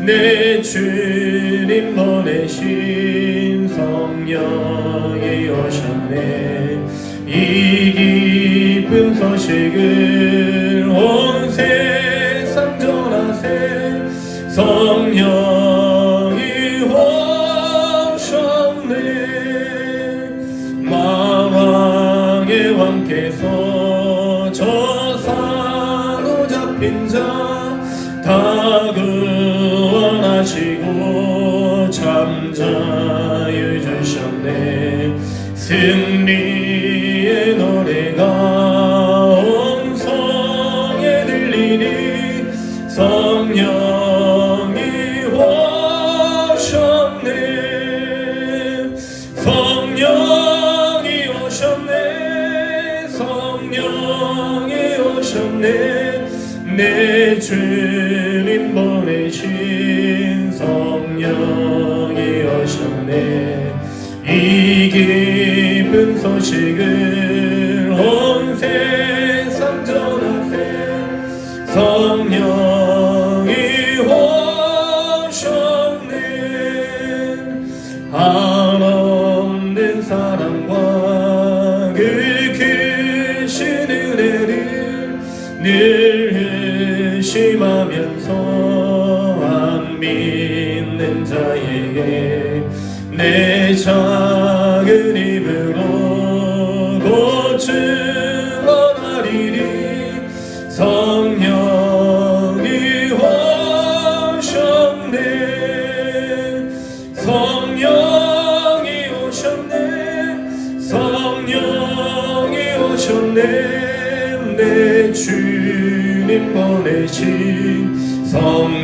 내 주님 보내신 성령이 오셨네. 이 기쁜 소식을 온 세상 전하세. 성령이 오셨네. 마왕의 왕께서 저 사로 잡힌 자 다 구원하시고 잠자유 주셨네. 승리의 노래가 온 성에 들리니 성령이 오셨네. 성령이 오셨네. 성령이 오셨네. 내 주님 보내신 성령이 오셨네. 이 기쁜 소식을 온 세상 전하세. 성령이 오셨네. 한없는 사랑과 그 크신 은혜를 늘 의심하면서 안 믿는 자에게 내 작은 입으로 곧 증언하리니 성령이 오셨네. 성령이 오셨네. 성령이 오셨네. 내 주님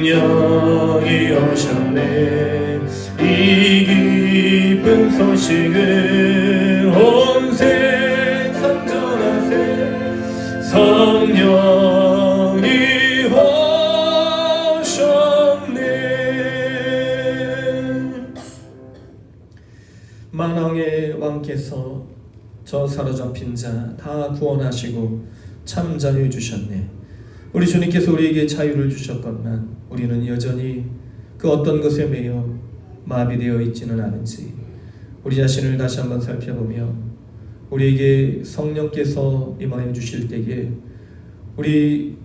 성령이 오셨네. 이 기쁜 소식을 온 세상 전하세. 성령이 오셨네. 만왕의 왕께서 저 사로잡힌 자 다 구원하시고 참 자유 주셨네. 우리 주님께서 우리에게 자유를 주셨건만 우리는 여전히 그 어떤 것에 매여 마비되어 있지는 않은지 우리 자신을 다시 한번 살펴보며 우리에게 성령께서 임하여 주실 때에 우리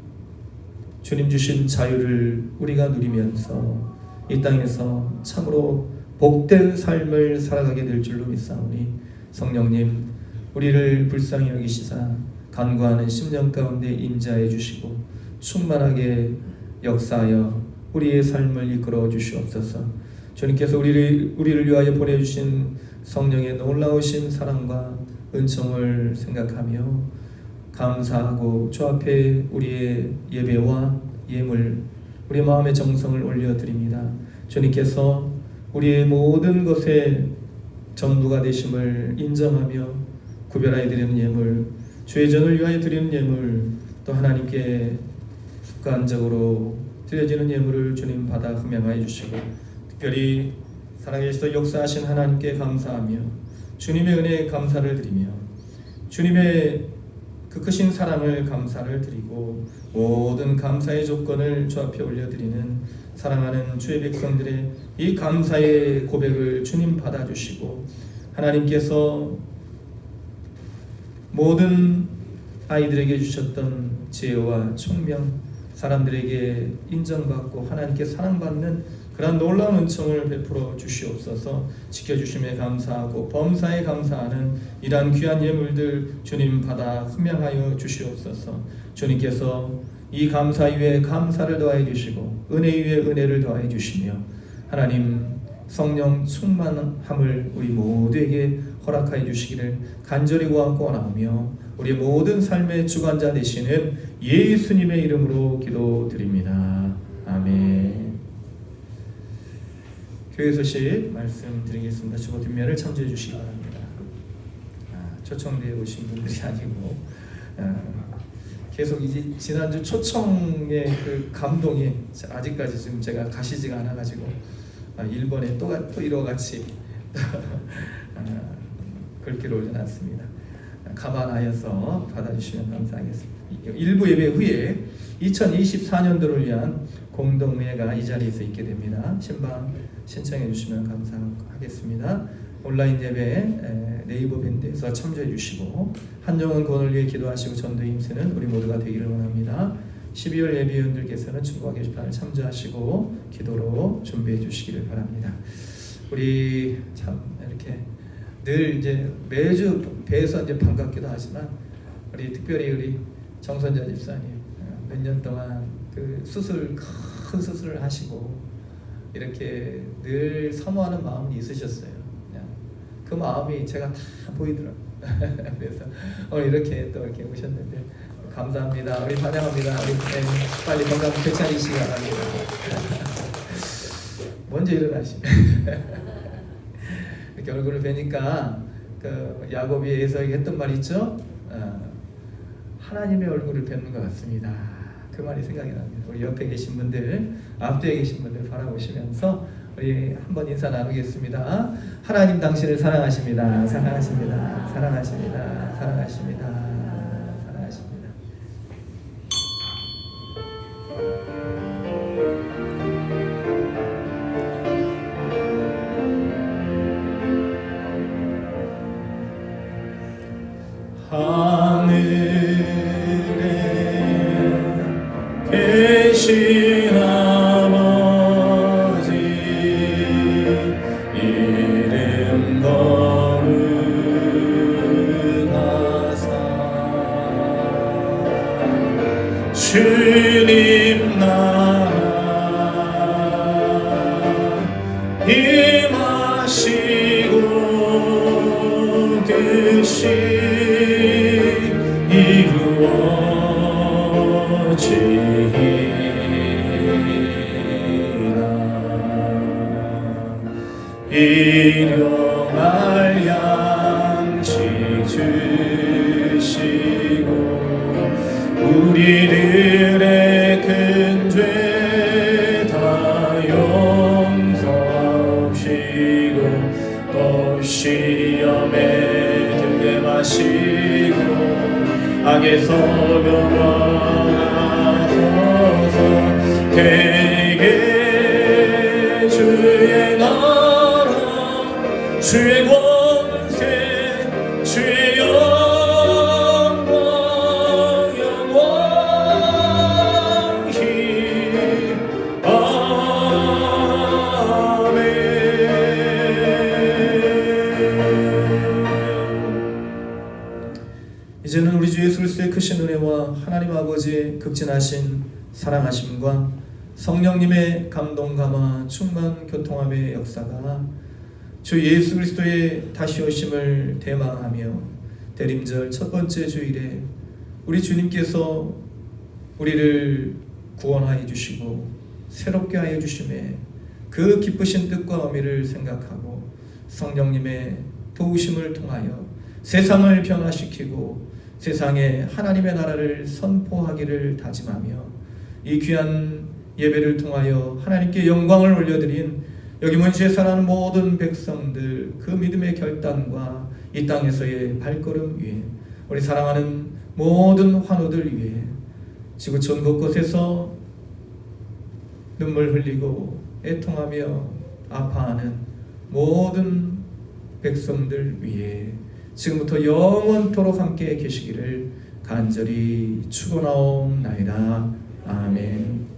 주님 주신 자유를 우리가 누리면서 이 땅에서 참으로 복된 삶을 살아가게 될 줄로 믿사오니 성령님 우리를 불쌍히 여기시사 간구하는 심령 가운데 임재해 주시고 충만하게 역사하여 우리의 삶을 이끌어 주시옵소서. 주님께서 우리를 위하여 보내주신 성령의 놀라우신 사랑과 은총을 생각하며 감사하고 주 앞에 우리의 예배와 예물, 우리의 마음의 정성을 올려드립니다. 주님께서 우리의 모든 것에 전부가 되심을 인정하며 구별하여 드리는 예물, 주의 전을 위하여 드리는 예물, 또 하나님께 습관적으로 드려지는 예물을 주님 받아 흠양하여 주시고 특별히 살아계시서 역사하신 하나님께 감사하며 주님의 은혜에 감사를 드리며 주님의 그 크신 사랑을 감사를 드리고 모든 감사의 조건을 주 앞에 올려드리는 사랑하는 주의 백성들의 이 감사의 고백을 주님 받아주시고 하나님께서 모든 아이들에게 주셨던 지혜와 총명, 사람들에게 인정받고 하나님께 사랑받는 그런 놀라운 은총을 베풀어 주시옵소서. 지켜주심에 감사하고 범사에 감사하는 이러한 귀한 예물들 주님 받아 흠양하여 주시옵소서. 주님께서 이 감사 위에 감사를 더하여 주시고 은혜 위에 은혜를 더하여 주시며 하나님 성령 충만함을 우리 모두에게 허락하여 주시기를 간절히 구하며 우리 모든 삶의 주관자 되시는 예수님의 이름으로 기도드립니다. 아멘. 교회 소식 말씀드리겠습니다. 주보 뒷면을 참조해 주시기 바랍니다. 초청되어 오신 분들이 아니고 계속 이제 지난주 초청의 그 감동이 아직까지 지금 제가 가시지가 않아가지고 일본에 또 이와 같이 글귀를 올려놨습니다. 감안하여서 받아주시면 감사하겠습니다. 일부 예배 후에 2024년도를 위한 공동회가 이 자리에서 있게 됩니다. 신방 신청해 주시면 감사하겠습니다. 온라인 예배 네이버 밴드에서 참조해 주시고 한정은 구원을 위해 기도하시고 전도에 힘쓰는 우리 모두가 되기를 원합니다. 12월 예비위원들께서는 중과 게시판을 참조하시고 기도로 준비해 주시기를 바랍니다. 우리 참 이렇게 늘 이제 매주 뵈서 이제 반갑기도 하지만 우리 특별히 우리 정선자 집사님 몇 년 동안 그 큰 수술을 하시고 이렇게 늘 사모하는 마음이 있으셨어요. 그냥 그 마음이 제가 다 보이더라고요. 그래서 오늘 이렇게 또 이렇게 오셨는데 감사합니다. 우리 환영합니다. 우리 빨리 건강 되찾으시기 바랍니다. 먼저 일어나시면 이렇게 얼굴을 뵈니까 그 야곱이 에서에게 했던 말 있죠? 하나님의 얼굴을 뵙는 것 같습니다. 그 말이 생각이 납니다. 우리 옆에 계신 분들, 앞뒤에 계신 분들 바라보시면서 우리 한번 인사 나누겠습니다. 하나님 당신을 사랑하십니다. 사랑하십니다. 사랑하십니다. 사랑하십니다. 사랑하십니다. 하늘에 계신 아버지 이름 거룩하사 주님 나라 임하시고 뜻이 이루어지리 일용할 양식 주시고 우리들의 큰 죄 다 용서하시고 또 시험에 들게 마시고 악에서 구원하소서. 대개 주의 나라 주의 권세 주의 영광 영원히 아멘. 이제는 우리 주 예수 그리스도의 크신 은혜와 하나님 아버지의 극진하신 사랑하심과 성령님의 감동 감화 충만 교통함의 역사가 주 예수 그리스도의 다시 오심을 대망하며 대림절 첫 번째 주일에 우리 주님께서 우리를 구원하여 주시고 새롭게 하여 주심에 그 기쁘신 뜻과 의미를 생각하고 성령님의 도우심을 통하여 세상을 변화시키고 세상에 하나님의 나라를 선포하기를 다짐하며 이 귀한 예배를 통하여 하나님께 영광을 올려드린 여기 문시에 사는 모든 백성들 그 믿음의 결단과 이 땅에서의 발걸음 위에 우리 사랑하는 모든 환우들 위에 지구촌 곳곳에서 눈물 흘리고 애통하며 아파하는 모든 백성들 위에 지금부터 영원토록 함께 계시기를 간절히 축원하옵나이다. 아멘.